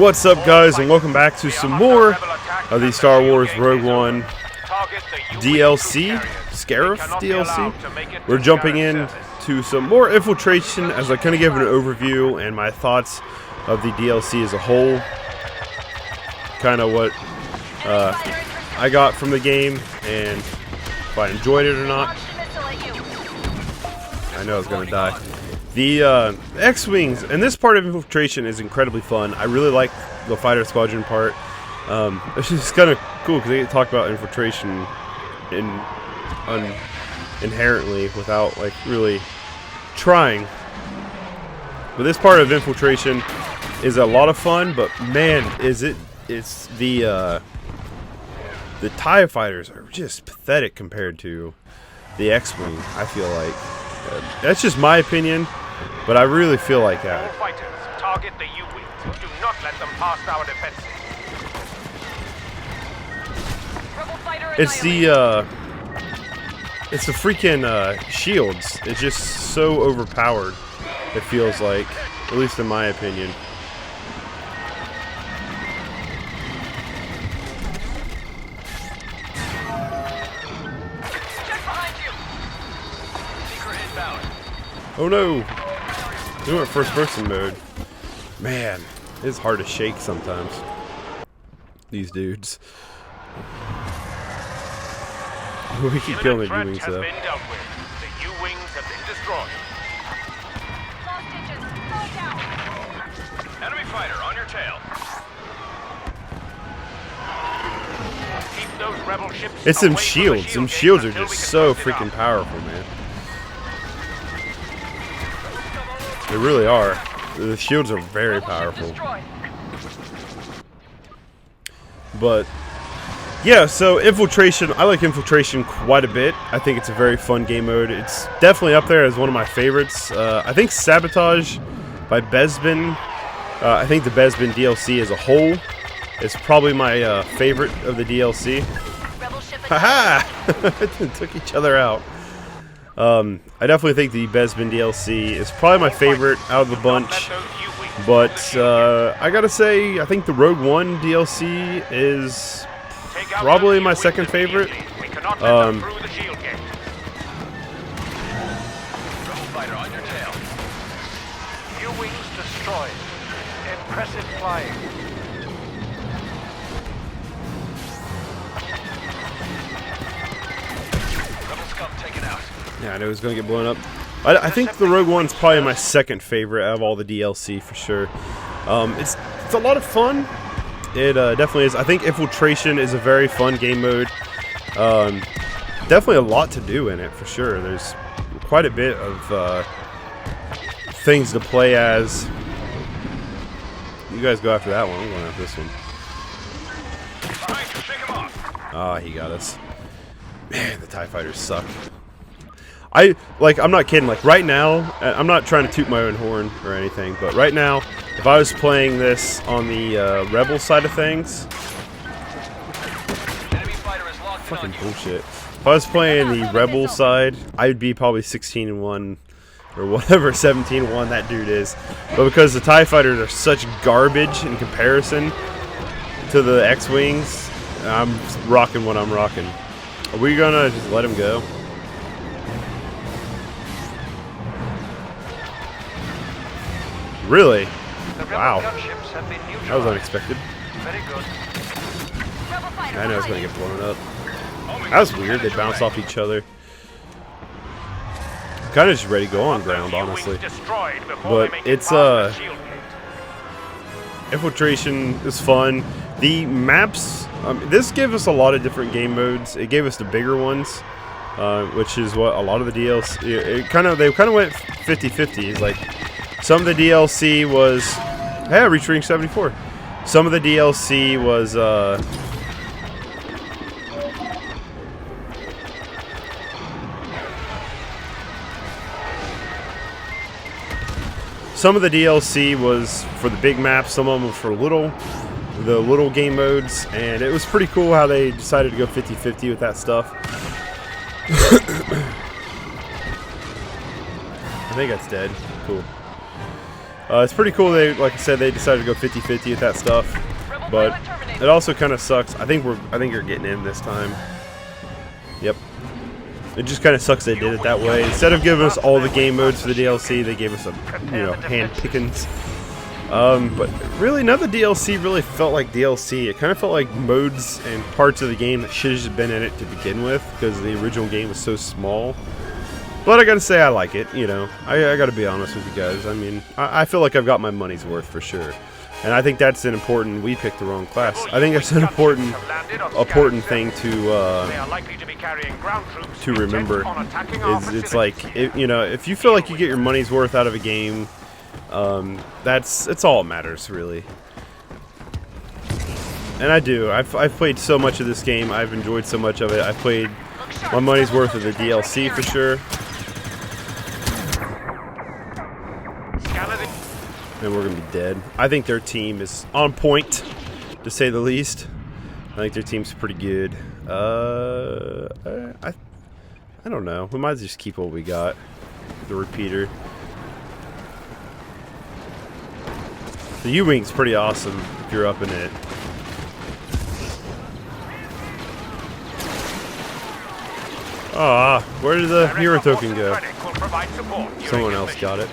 What's up, guys, and welcome back to some more of the Star Wars Rogue One DLC, SCARIF DLC. We're jumping in to some more infiltration as I kind of give an overview and my thoughts of the DLC as a whole. Kind of what I got from the game and if I enjoyed it or not. I know I was going to die. The X-Wings, and this part of infiltration is incredibly fun. I really like the fighter squadron part. It's just kind of cool because they talk about infiltration inherently without like really trying. But this part of infiltration is a lot of fun. But man, it's the TIE fighters are just pathetic compared to the X-Wing. I feel like that's just my opinion. But I really feel like that. All fighters, target the U-wings. Do not let them past our defenses. It's the freaking shields. It's just so overpowered. It feels like, at least in my opinion. Check behind you. Secret inbound. Oh no! We went first person mode. Man, it's hard to shake sometimes. These dudes. We keep killing the U-wings though. The U-wings have been destroyed. Enemy fighter on your tail. Keep those rebel ships It's them away from the shields. Them shields are just so freaking powerful, man. They really are. The shields are very powerful. But yeah, so infiltration, I like infiltration quite a bit. I think it's a very fun game mode. It's definitely up there as one of my favorites. I think Sabotage by Bespin, I think the Bespin DLC as a whole is probably my favorite of the DLC. Haha! Took each other out. I definitely think the Bespin DLC is probably my favorite out of the bunch, but I gotta say, I think the Rogue One DLC is probably my second favorite. U-wings destroyed. Impressive flying. Rebel scum taken out. Yeah, I know it's going to get blown up. I think the Rogue One's probably my second favorite out of all the DLC for sure. It's a lot of fun. It definitely is. I think Infiltration is a very fun game mode. Definitely a lot to do in it for sure. There's quite a bit of things to play as. You guys go after that one. I'm going after this one. Ah, he got us. Man, the TIE fighters suck. I'm not kidding, like right now, I'm not trying to toot my own horn or anything, but right now, if I was playing this on the Rebel side of things, fucking bullshit. If I was playing the Rebel side, I'd be probably 16-1 or whatever 17-1 that dude is. But because the TIE fighters are such garbage in comparison to the X-Wings, I'm rocking what I'm rocking. Are we gonna just let him go? Really? Wow. That was unexpected. I know it's going to get blown up. That was weird. They bounced off each other. Kind of just ready to go on ground, honestly. But it's infiltration is fun. The maps. This gave us a lot of different game modes. It gave us the bigger ones, which is what a lot of the DLC. They kind of went 50-50. It's like. Some of the DLC was, hey, I reached range 74. Some of the DLC was, for the big maps. Some of them were for the little game modes, and it was pretty cool how they decided to go 50-50 with that stuff. I think that's dead. Cool. It's pretty cool. They, like I said, they decided to go 50-50 with that stuff, but it also kind of sucks. I think you're getting in this time. Yep. It just kind of sucks they did it that way. Instead of giving us all the game modes for the DLC, they gave us a hand pickings. But really, none of the DLC really felt like DLC. It kind of felt like modes and parts of the game that should have just been in it to begin with, because the original game was so small. But I gotta say, I like it. You know, I gotta be honest with you guys. I mean, I feel like I've got my money's worth for sure. And I think that's an important. We picked the wrong class. I think that's an important thing to remember. It's like, if you feel like you get your money's worth out of a game, it's all that matters, really. And I do. I've played so much of this game. I've enjoyed so much of it. I've played my money's worth of the DLC for sure. And we're going to be dead. I think their team is on point, to say the least. I think their team's pretty good. I don't know. We might just keep what we got. The repeater. The U-Wing's pretty awesome if you're up in it. Ah, where did the hero token go? Someone else got it.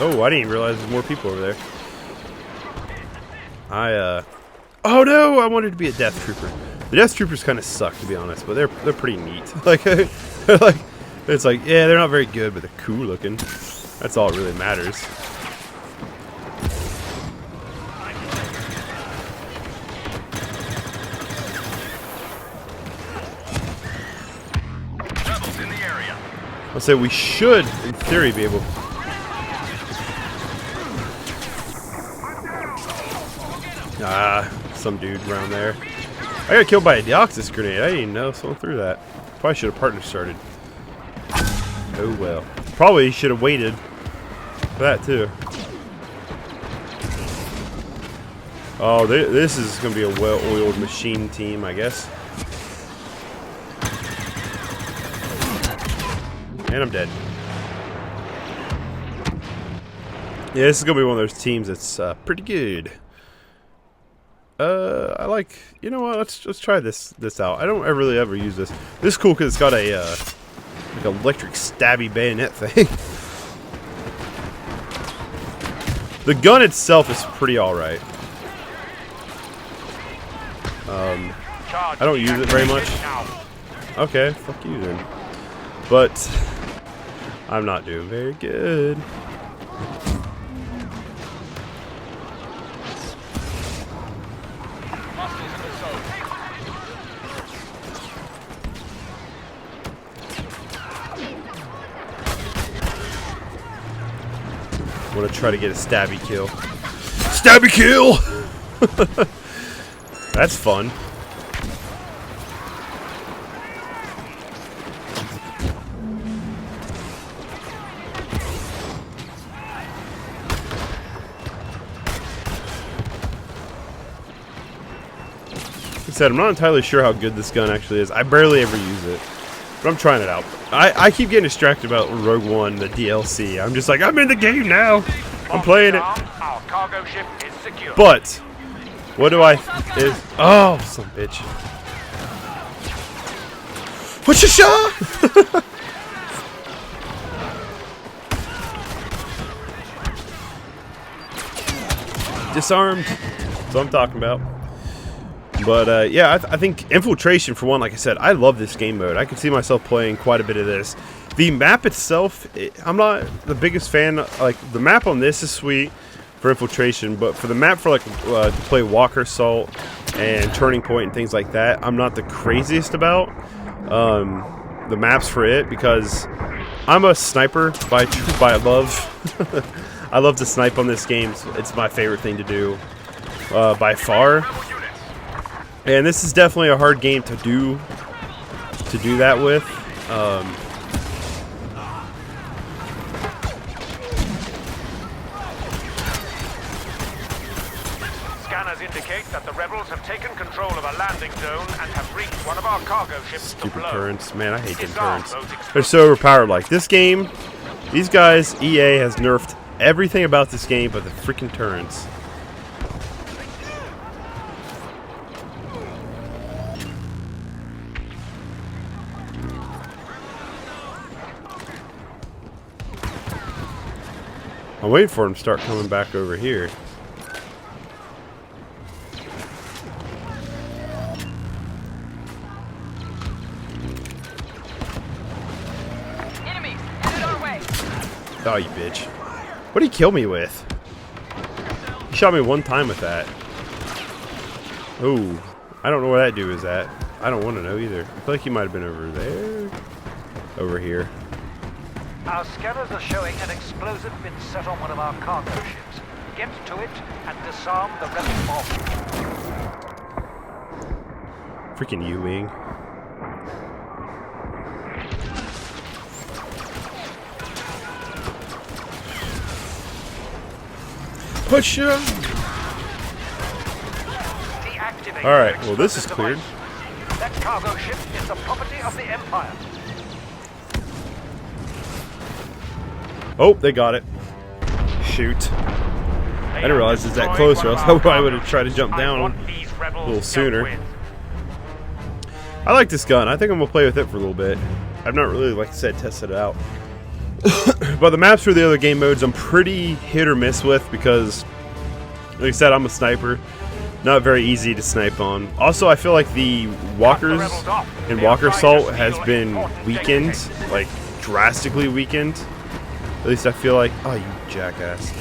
Oh, I didn't even realize there's more people over there. Oh no! I wanted to be a Death Trooper. The Death Troopers kind of suck, to be honest, but they're pretty neat. It's like, yeah, they're not very good, but they're cool looking. That's all that really matters. Rebels in the area. I'll say we should, in theory, be able. Some dude around there. I got killed by a Deoxys grenade. I didn't even know someone threw that. Probably should have partner started. Oh well. Probably should have waited for that too. Oh, this is going to be a well-oiled machine team, I guess. And I'm dead. Yeah, this is going to be one of those teams that's pretty good. I like, you know what, let's try this out. I don't really ever use this. This is cool because it's got a like electric stabby bayonet thing. The gun itself is pretty alright. I don't use it very much. Okay, fuck you then. But I'm not doing very good. I'm gonna try to get a stabby kill. Stabby kill! That's fun. Like I said, I'm not entirely sure how good this gun actually is. I barely ever use it. But I'm trying it out. I keep getting distracted about Rogue One, the DLC. I'm just like, I'm in the game now. I'm playing it. Our cargo ship is secure. But what do I oh, some bitch. What's your shot? Disarmed. That's what I'm talking about. But yeah, I think Infiltration, for one, like I said, I love this game mode. I can see myself playing quite a bit of this. The map itself, I'm not the biggest fan. Like, the map on this is sweet for Infiltration, but for the map for like to play Walker Assault and Turning Point and things like that, I'm not the craziest about the maps for it, because I'm a sniper by love. I love to snipe on this game. It's my favorite thing to do by far. And this is definitely a hard game to do that with. Scanners indicate that the rebels have taken control of a landing zone and have reached one of our cargo ships. Stupid turrets. Man, I hate them turrets. They're so overpowered. Like, this game, These guys, EA has nerfed everything about this game but the freaking turrets. I'm waiting for him to start coming back over here. Enemies headed our way. Oh, you bitch. What did he kill me with? He shot me one time with that. Oh, I don't know where that dude is at. I don't want to know either. I feel like he might have been over there. Over here. Our scanners are showing an explosive been set on one of our cargo ships. Get to it and disarm the rebel mob. Freaking U-Wing. Push him! Deactivate. Alright, well this is cleared. That cargo ship is the property of the Empire. Oh, they got it. Shoot. I didn't realize it's that close, or else I probably would have tried to jump down a little sooner. I like this gun. I think I'm going to play with it for a little bit. I've not really, like I said, tested it out. But the maps for the other game modes I'm pretty hit or miss with because, like I said, I'm a sniper. Not very easy to snipe on. Also, I feel like the walkers in Walker Assault has been weakened, like drastically weakened. At least I feel like, oh, you jackass.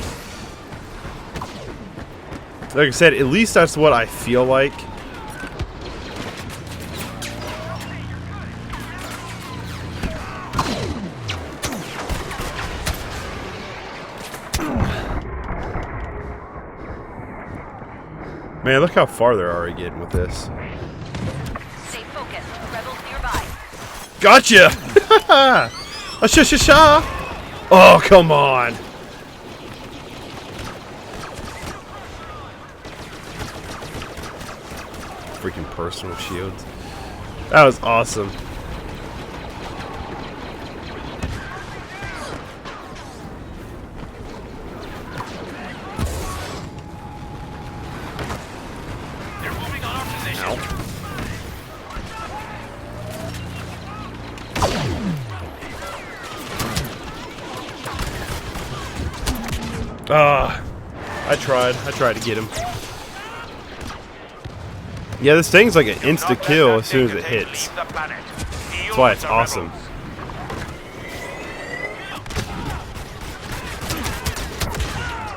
Like I said, at least that's what I feel like. Man, look how far they're already getting with this. Stay focused. Rebels nearby. Gotcha! Ah-sha-sha-sha! Oh, come on! Freaking personal shields. That was awesome. They're moving on our position. Ah, I tried to get him. Yeah, this thing's like an insta kill as soon as it hits. That's why it's awesome.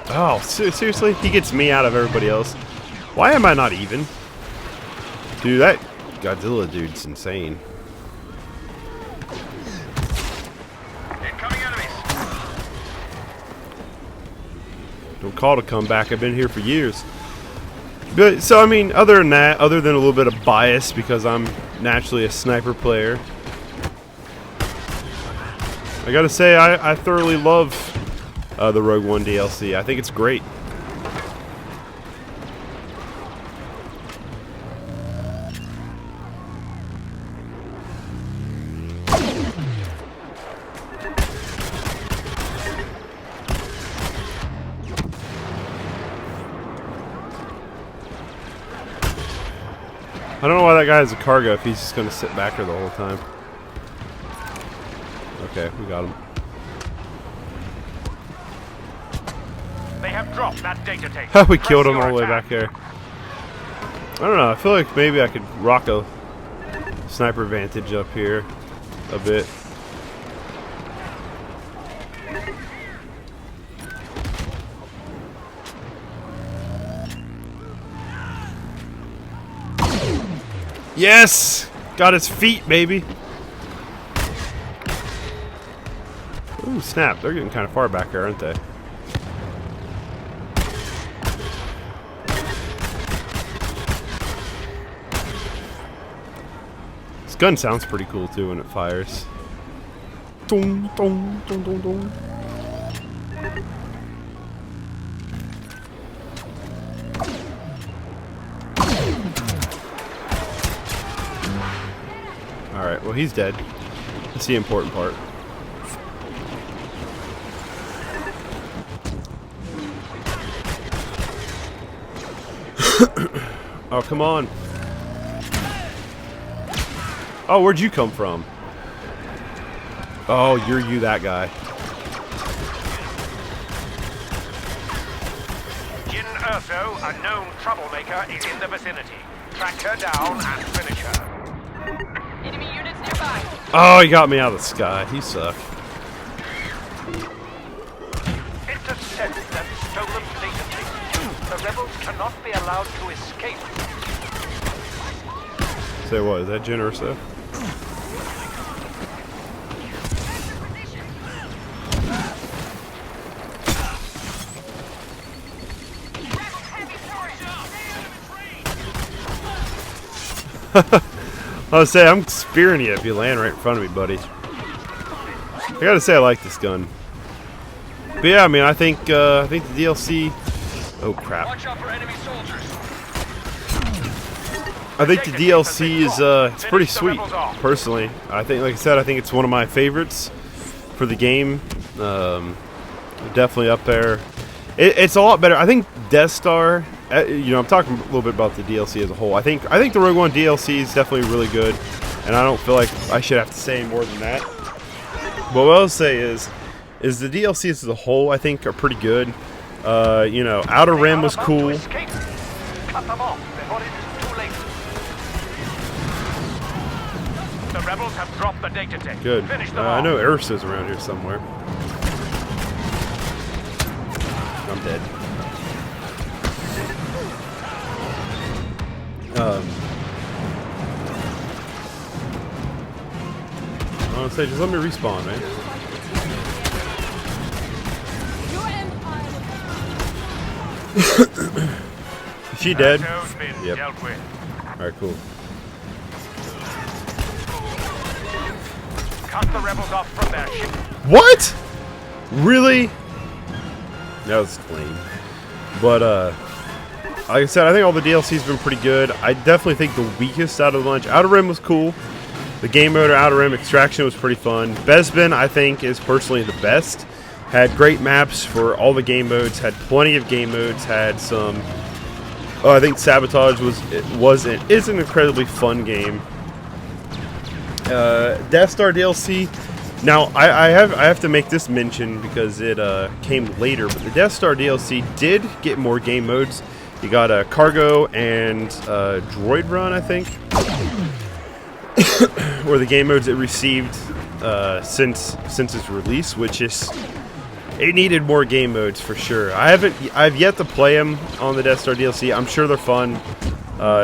Oh, seriously? He gets me out of everybody else. Why am I not even? Dude, that Godzilla dude's insane. Incoming enemies. Don't call to come back. I've been here for years. But so I mean, other than that, other than a little bit of bias because I'm naturally a sniper player, I gotta say I thoroughly love the Rogue One DLC. I think it's great. I don't know why that guy has a cargo if he's just going to sit back there the whole time. Okay, we got him. They have dropped that data tape. We killed him all the way back there. I don't know, I feel like maybe I could rock a sniper vantage up here a bit. Yes! Got his feet, baby! Ooh, snap. They're getting kind of far back here, aren't they? This gun sounds pretty cool, too, when it fires. Dong, dong, dong, dong, dong. Alright, well he's dead. That's the important part. Oh, come on. Oh, where'd you come from? Oh, you're that guy. Jin Urso, a known troublemaker, is in the vicinity. Track her down and finish her. Enemy units nearby. Oh, he got me out of the sky. He sucked. Intercept that stolen data tape. The rebels cannot be allowed to escape. Say what? Is that Jin Urso? I was saying, I'm spearing you if you land right in front of me, buddy. I gotta say, I like this gun. But yeah, I mean, I think the DLC. Oh crap! Watch out for enemy soldiers. I think the DLC is it's pretty sweet. Personally, I think, like I said, I think it's one of my favorites for the game. Definitely up there. It's a lot better. I think Death Star. You know, I'm talking a little bit about the DLC as a whole. I think the Rogue One DLC is definitely really good, and I don't feel like I should have to say more than that. But what I'll say is the DLCs as a whole, I think, are pretty good. You know, Outer Rim was cool. Cut them off before it is too late. The rebels have dropped the data tape. Good. Finish them I off. know Ursa's around here somewhere. I'm dead. I want to say, just let me respawn, man. Is she dead? Urso's been Yep. dealt with. Alright, cool. Cut the rebels off from their ship. What? Really? That was lame. But, like I said, I think all the DLC's been pretty good. I definitely think the weakest out of the bunch. Outer Rim was cool. The game mode of Outer Rim Extraction was pretty fun. Bespin, I think, is personally the best. Had great maps for all the game modes. Had plenty of game modes. Had some. Oh, I think Sabotage is an incredibly fun game. Death Star DLC. Now, I have to make this mention because it came later, but the Death Star DLC did get more game modes. You got a cargo and droid run, I think, or the game modes it received since its release, which is it needed more game modes for sure. I've yet to play them on the Death Star DLC. I'm sure they're fun.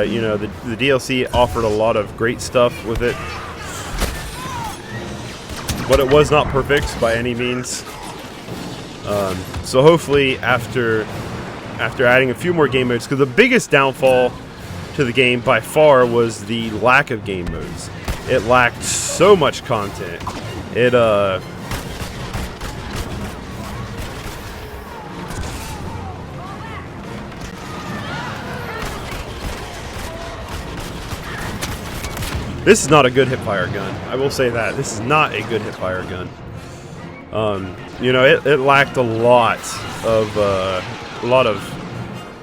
You know, the DLC offered a lot of great stuff with it, but it was not perfect by any means. So hopefully after adding a few more game modes, because the biggest downfall to the game by far was the lack of game modes. It lacked so much content. This is not a good hipfire gun. I will say that. This is not a good hipfire gun. You know, it lacked a lot of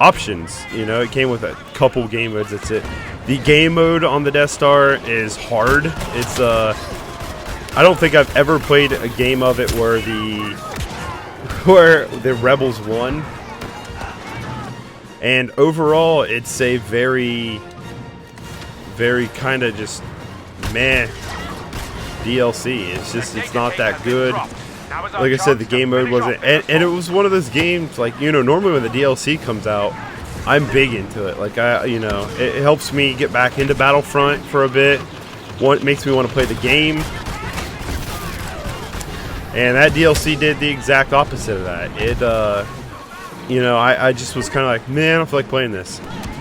options. You know, it came with a couple game modes. That's it. The game mode on the Death Star is hard. It's I don't think I've ever played a game of it where the rebels won. And overall, it's a very kind of just meh DLC. It's not that good. Like I said, the game mode wasn't, and it was one of those games, like, you know, normally when the DLC comes out, I'm big into it. Like, you know, it helps me get back into Battlefront for a bit. It makes me want to play the game. And that DLC did the exact opposite of that. It, you know, I just was kind of like, man, I don't feel like playing this.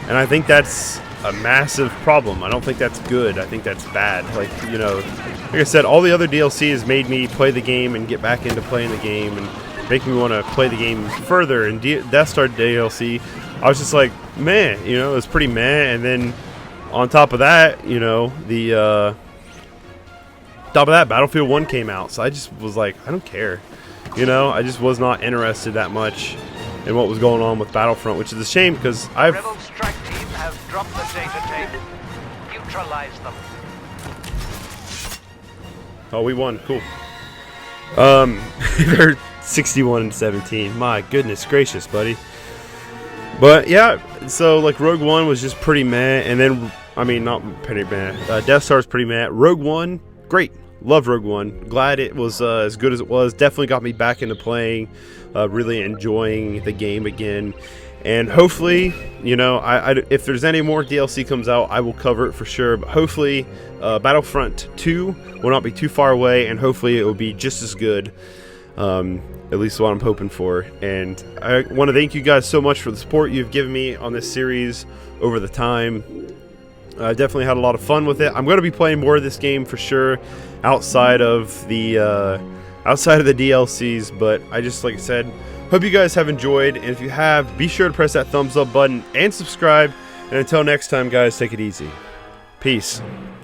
And I think that's a massive problem. I don't think that's good. I think that's bad. Like, you know, like I said, all the other DLC has made me play the game and get back into playing the game and make me want to play the game further. And Death Star DLC, I was just like, man, you know, it was pretty meh. And then on top of that, you know, Battlefield 1 came out. So I just was like, I don't care. You know, I just was not interested that much in what was going on with Battlefront, which is a shame because I've Neutralize them. Oh, we won. Cool. They're 61-17. My goodness gracious, buddy. But yeah, so like Rogue One was just pretty meh, and then I mean not pretty meh. Death Star's pretty meh. Rogue One, great. Love Rogue One. Glad it was as good as it was. Definitely got me back into playing, really enjoying the game again. And hopefully, you know, if there's any more DLC comes out, I will cover it for sure. But hopefully, Battlefront 2 will not be too far away, and hopefully it will be just as good. At least what I'm hoping for. And I want to thank you guys so much for the support you've given me on this series over the time. I've definitely had a lot of fun with it. I'm going to be playing more of this game for sure, outside of the DLCs. But I just, like I said, hope you guys have enjoyed. And if you have, be sure to press that thumbs up button and subscribe. And until next time, guys, take it easy. Peace.